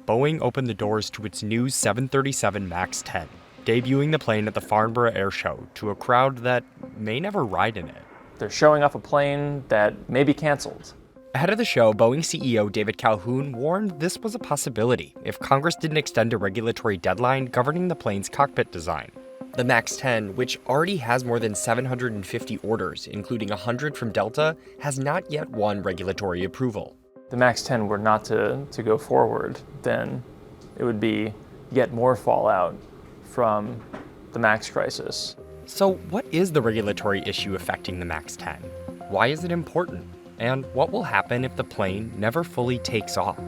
Boeing opened the doors to its new 737 MAX 10, debuting the plane at the Farnborough Air Show to a crowd that may never ride in it. They're showing off a plane that may be canceled. Ahead of the show, Boeing CEO David Calhoun warned this was a possibility if Congress didn't extend a regulatory deadline governing the plane's cockpit design. The MAX 10, which already has more than 750 orders, including 100 from Delta, has not yet won regulatory approval. The MAX 10 were not to go forward, then it would be yet more fallout from the MAX crisis. So what is the regulatory issue affecting the MAX 10? Why is it important? And what will happen if the plane never fully takes off?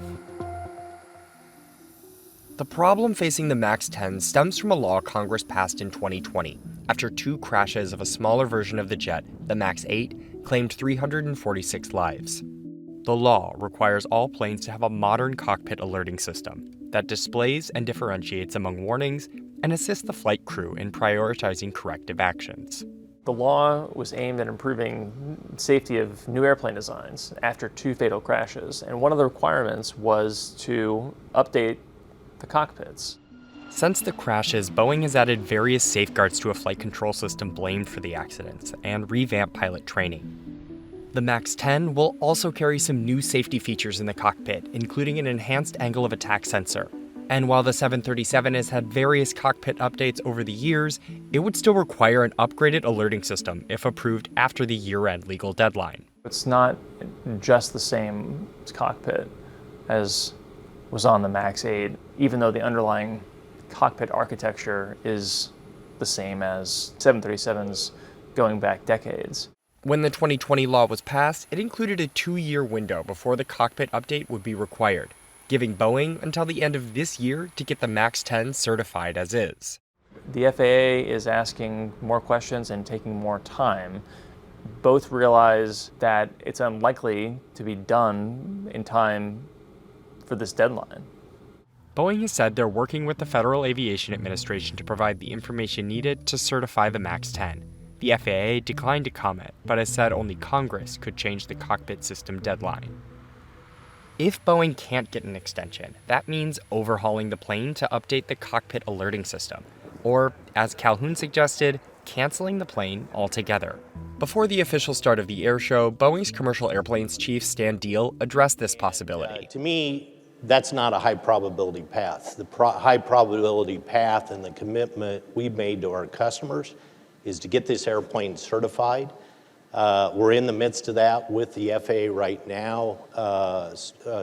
The problem facing the MAX 10 stems from a law Congress passed in 2020 after 2 crashes of a smaller version of the jet, the MAX 8, claimed 346 lives. The law requires all planes to have a modern cockpit alerting system that displays and differentiates among warnings and assists the flight crew in prioritizing corrective actions. The law was aimed at improving safety of new airplane designs after 2 fatal crashes, and one of the requirements was to update the cockpits. Since the crashes, Boeing has added various safeguards to a flight control system blamed for the accidents and revamped pilot training. The MAX 10 will also carry some new safety features in the cockpit, including an enhanced angle of attack sensor. And while the 737 has had various cockpit updates over the years, it would still require an upgraded alerting system if approved after the year-end legal deadline. It's not just the same cockpit as was on the MAX 8, even though the underlying cockpit architecture is the same as 737s going back decades. When the 2020 law was passed, it included a 2-year window before the cockpit update would be required, giving Boeing until the end of this year to get the MAX 10 certified as is. The FAA is asking more questions and taking more time. Both realize that it's unlikely to be done in time for this deadline. Boeing has said they're working with the Federal Aviation Administration to provide the information needed to certify the MAX 10. The FAA declined to comment, but has said only Congress could change the cockpit system deadline. If Boeing can't get an extension, that means overhauling the plane to update the cockpit alerting system, or, as Calhoun suggested, canceling the plane altogether. Before the official start of the air show, Boeing's commercial airplanes chief Stan Deal addressed this possibility. To me, that's not a high probability path. The high probability path and the commitment we've made to our customers is to get this airplane certified. We're in the midst of that with the FAA right now,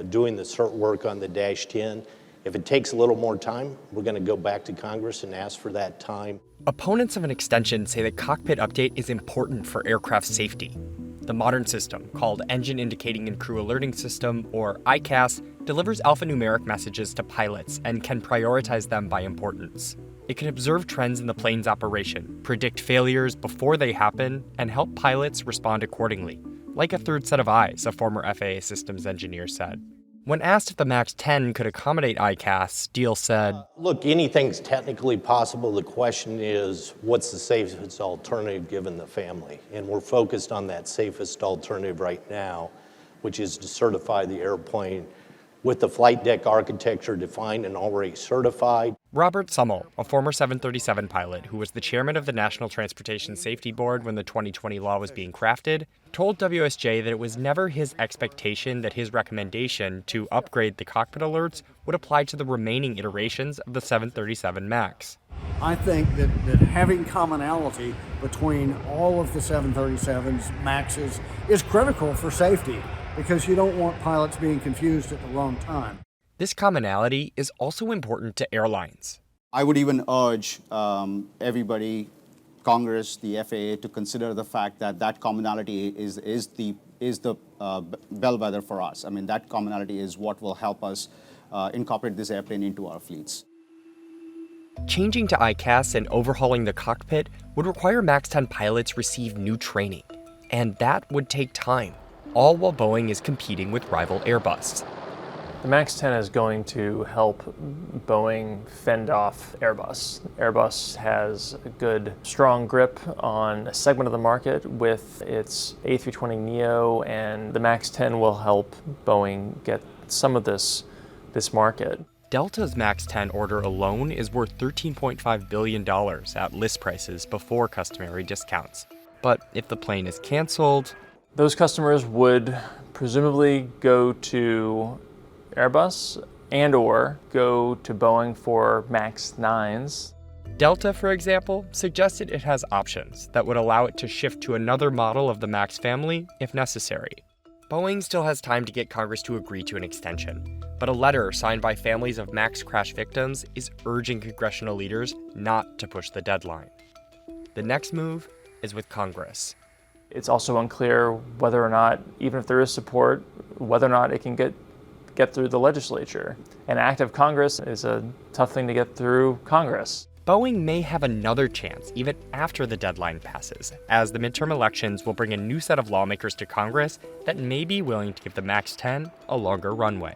doing the cert work on the Dash 10. If it takes a little more time, we're going to go back to Congress and ask for that time. Opponents of an extension say the cockpit update is important for aircraft safety. The modern system, called Engine Indicating and Crew Alerting System, or ICAS, delivers alphanumeric messages to pilots and can prioritize them by importance. It can observe trends in the plane's operation, predict failures before they happen, and help pilots respond accordingly, like a third set of eyes, a former FAA systems engineer said. When asked if the MAX 10 could accommodate ICAS, Deal said, Look, anything's technically possible. The question is, what's the safest alternative given the family? And we're focused on that safest alternative right now, which is to certify the airplane with the flight deck architecture defined and already certified. Robert Summel, a former 737 pilot who was the chairman of the National Transportation Safety Board when the 2020 law was being crafted, told WSJ that it was never his expectation that his recommendation to upgrade the cockpit alerts would apply to the remaining iterations of the 737 MAX. I think that having commonality between all of the 737s, MAXs, is critical for safety, because you don't want pilots being confused at the wrong time. This commonality is also important to airlines. I would even urge everybody, Congress, the FAA, to consider the fact that that commonality is the bellwether for us. I mean, that commonality is what will help us incorporate this airplane into our fleets. Changing to ICAS and overhauling the cockpit would require MAX 10 pilots receive new training, and that would take time, all while Boeing is competing with rival Airbus. The MAX 10 is going to help Boeing fend off Airbus. Airbus has a good, strong grip on a segment of the market with its A320neo, and the MAX 10 will help Boeing get some of this market. Delta's MAX 10 order alone is worth $13.5 billion at list prices before customary discounts. But if the plane is canceled, those customers would presumably go to Airbus and or go to Boeing for MAX 9s. Delta, for example, suggested it has options that would allow it to shift to another model of the MAX family if necessary. Boeing still has time to get Congress to agree to an extension, but a letter signed by families of MAX crash victims is urging congressional leaders not to push the deadline. The next move is with Congress. It's also unclear whether or not, even if there is support, whether or not it can get through the legislature. An act of Congress is a tough thing to get through Congress. Boeing may have another chance even after the deadline passes, as the midterm elections will bring a new set of lawmakers to Congress that may be willing to give the MAX 10 a longer runway.